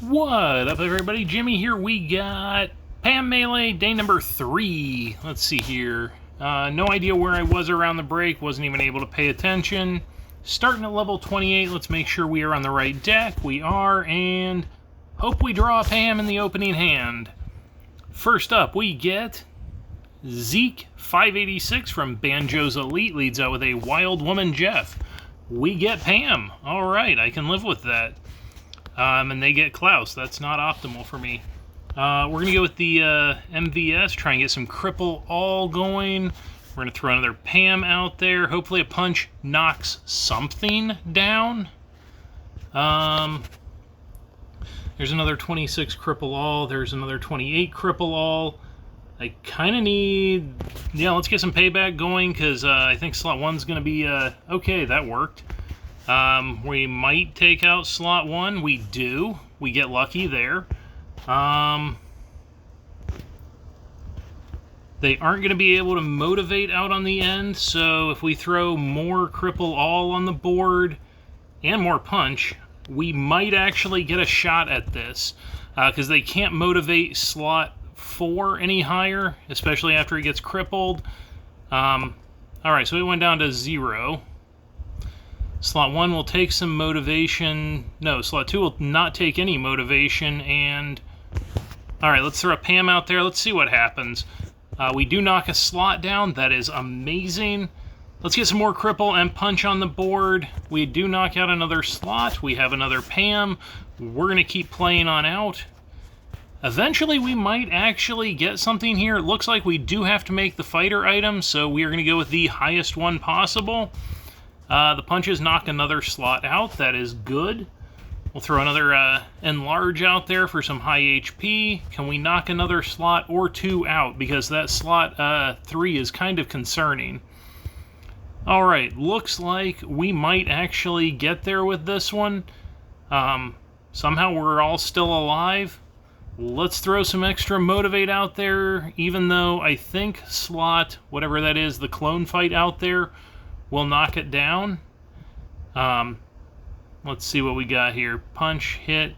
What up, everybody? Jimmy here. We got Pam Melee, day number 3. Let's see here. No idea where I was around the break. Wasn't even able to pay attention. Starting at level 28. Let's make sure we are on the right deck. We are, and hope we draw a Pam in the opening hand. First up, we get Zeke 586 from Banjo's Elite. Leads out with a Wild Woman Jeff. We get Pam. Alright, I can live with that. And they get Klaus. That's not optimal for me. We're going to go with the MVS, try and get some Cripple All going. We're going to throw another Pam out there. Hopefully a punch knocks something down. There's another 26 Cripple All. There's another 28 Cripple All. I kind of need... Yeah, let's get some payback going, because I think slot 1's going to be... okay, that worked. We might take out slot 1. We do. We get lucky there. They aren't going to be able to motivate out on the end, so if we throw more Cripple All on the board and more punch, we might actually get a shot at this, because they can't motivate slot 4 any higher, especially after he gets crippled. Alright, so we went down to 0. Slot 1 will take some motivation. No, slot 2 will not take any motivation. And alright, let's throw a Pam out there. Let's see what happens. We do knock a slot down. That is amazing. Let's get some more Cripple and Punch on the board. We do knock out another slot. We have another Pam. We're going to keep playing on out. Eventually, we might actually get something here. It looks like we do have to make the fighter item, so we are going to go with the highest one possible. The punches knock another slot out. That is good. We'll throw another enlarge out there for some high HP. Can we knock another slot or 2 out? Because that slot 3 is kind of concerning. Alright, looks like we might actually get there with this one. Somehow we're all still alive. Let's throw some extra motivate out there, even though I think slot, whatever that is, the clone fight out there, will knock it down. Let's see what we got here. Punch, hit.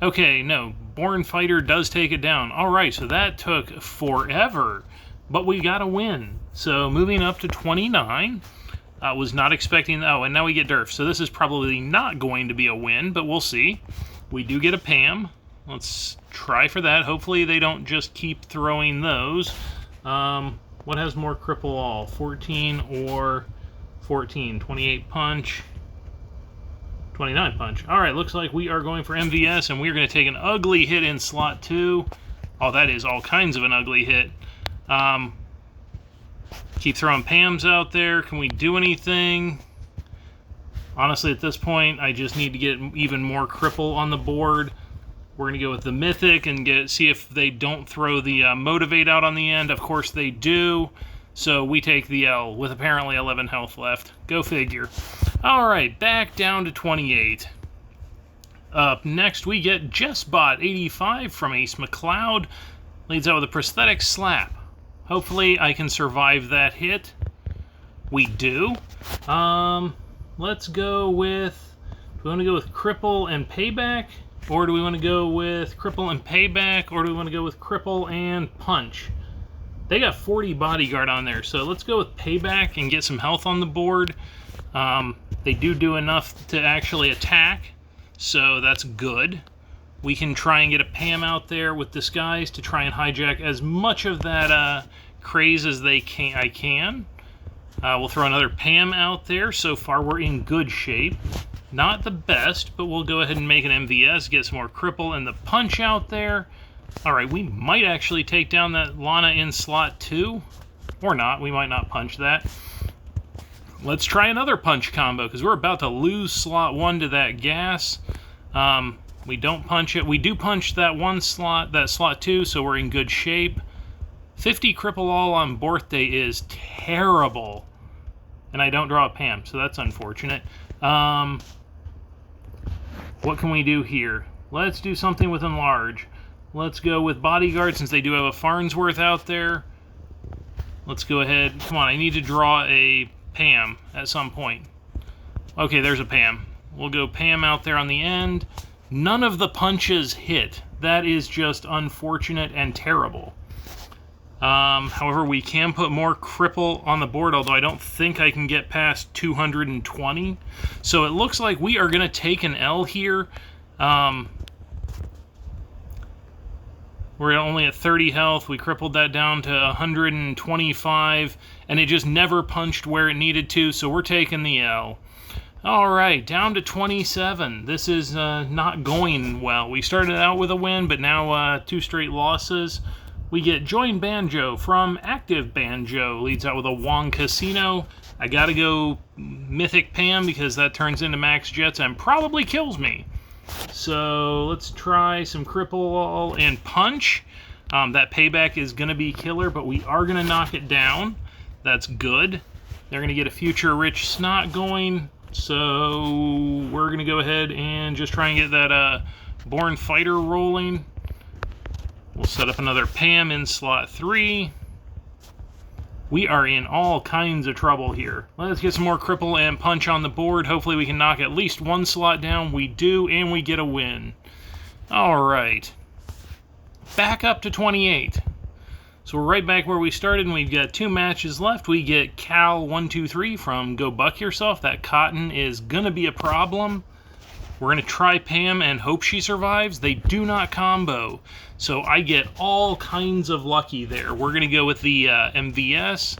Okay, no. Born Fighter does take it down. Alright, so that took forever. But we got a win. So moving up to 29. Was not expecting... Oh, and now we get Durf. So this is probably not going to be a win, but we'll see. We do get a Pam. Let's try for that. Hopefully they don't just keep throwing those. What has more Cripple All? 14 or... 14, 28 punch, 29 punch. Alright, looks like we are going for MVS, and we're going to take an ugly hit in slot 2. Oh, that is all kinds of an ugly hit. Keep throwing Pams out there. Can we do anything? Honestly, at this point, I just need to get even more Cripple on the board. We're going to go with the Mythic and see if they don't throw the Motivate out on the end. Of course they do. So we take the L with apparently 11 health left. Go figure. Alright, back down to 28. Up next we get JessBot85 from Ace McCloud. Leads out with a Prosthetic Slap. Hopefully I can survive that hit. We do. Let's go with... Do we want to go with Cripple and Payback? Or do we want to go with Cripple and Payback? Or do we want to go with Cripple and Punch? They got 40 bodyguard on there, so let's go with Payback and get some health on the board. They do enough to actually attack, so that's good. We can try and get a Pam out there with Disguise to try and hijack as much of that craze as I can. We'll throw another Pam out there. So far, we're in good shape. Not the best, but we'll go ahead and make an MVS, get some more Cripple and the Punch out there. Alright, we might actually take down that Lana in slot 2. Or not, we might not punch that. Let's try another punch combo, because we're about to lose slot 1 to that gas. We don't punch it. We do punch that one slot, that slot 2, so we're in good shape. 50 Cripple All on birthday is terrible. And I don't draw a Pam, so that's unfortunate. What can we do here? Let's do something with Enlarge. Let's go with Bodyguard, since they do have a Farnsworth out there. Let's go ahead. Come on, I need to draw a Pam at some point. Okay, there's a Pam. We'll go Pam out there on the end. None of the punches hit. That is just unfortunate and terrible. However, we can put more cripple on the board, although I don't think I can get past 220. So it looks like we are going to take an L here. We're only at 30 health. We crippled that down to 125, and it just never punched where it needed to, so we're taking the L. All right, down to 27. This is not going well. We started out with a win, but now 2 straight losses. We get Join Banjo from Active Banjo. Leads out with a Wong Casino. I gotta go Mythic Pam because that turns into Max Jets and probably kills me. So let's try some Cripple and Punch. That payback is gonna be killer, but we are gonna knock it down. That's good. They're gonna get a Future Rich Snot going. So we're gonna go ahead and just try and get that Born Fighter rolling. We'll set up another Pam in slot 3. We are in all kinds of trouble here. Let's get some more Cripple and Punch on the board. Hopefully we can knock at least 1 slot down. We do, and we get a win. All right. Back up to 28. So we're right back where we started, and we've got 2 matches left. We get Cal123 from Go Buck Yourself. That Cotton is going to be a problem. We're going to try Pam and hope she survives. They do not combo, so I get all kinds of lucky there. We're going to go with the MVS.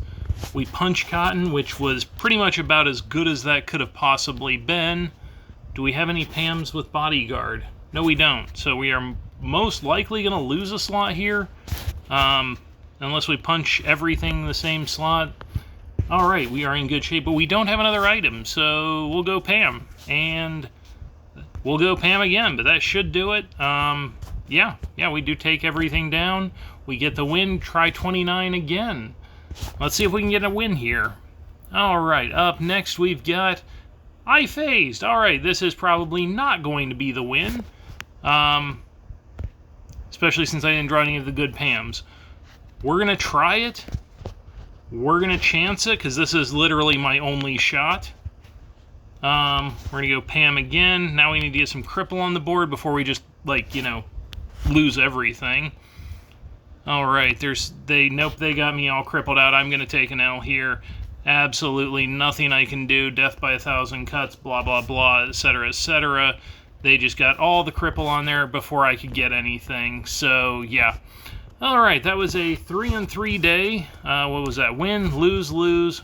We punch Cotton, which was pretty much about as good as that could have possibly been. Do we have any Pams with Bodyguard? No, we don't. So we are most likely going to lose a slot here, unless we punch everything the same slot. All right, we are in good shape, but we don't have another item, so we'll go Pam. And we'll go Pam again, but that should do it. Yeah, we do take everything down. We get the win. Try 29 again. Let's see if we can get a win here. All right, up next we've got I Phased. All right, this is probably not going to be the win, especially since I didn't draw any of the good Pams. We're going to try it. We're going to chance it, because this is literally my only shot. We're going to go Pam again. Now we need to get some Cripple on the board before we just, like, you know, lose everything. Alright, nope, they got me all crippled out. I'm going to take an L here. Absolutely nothing I can do. Death by 1,000 cuts, blah, blah, blah, etc., etc. They just got all the Cripple on there before I could get anything. So, yeah. Alright, that was a 3-3 day. What was that? Win, lose, lose,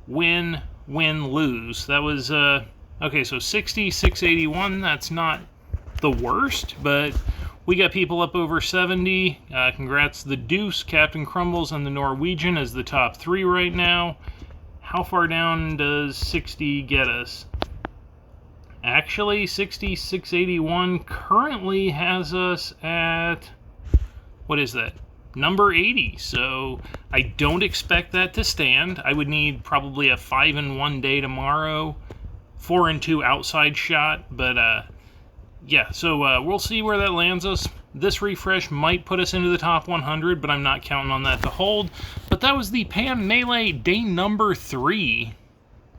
win, win, lose. That was, okay, so 60, 681. That's not the worst, but we got people up over 70. Congrats the Deuce, Captain Crumbles, and the Norwegian as the top 3 right now. How far down does 60 get us? Actually, 60, 681 currently has us at, what is that? Number 80. So I don't expect that to stand. I would need probably a 5-1 day tomorrow, 4-2 outside shot, but yeah, so we'll see where that lands us. This refresh might put us into the top 100, but I'm not counting on that to hold. But that was the Pam Melee day number 3.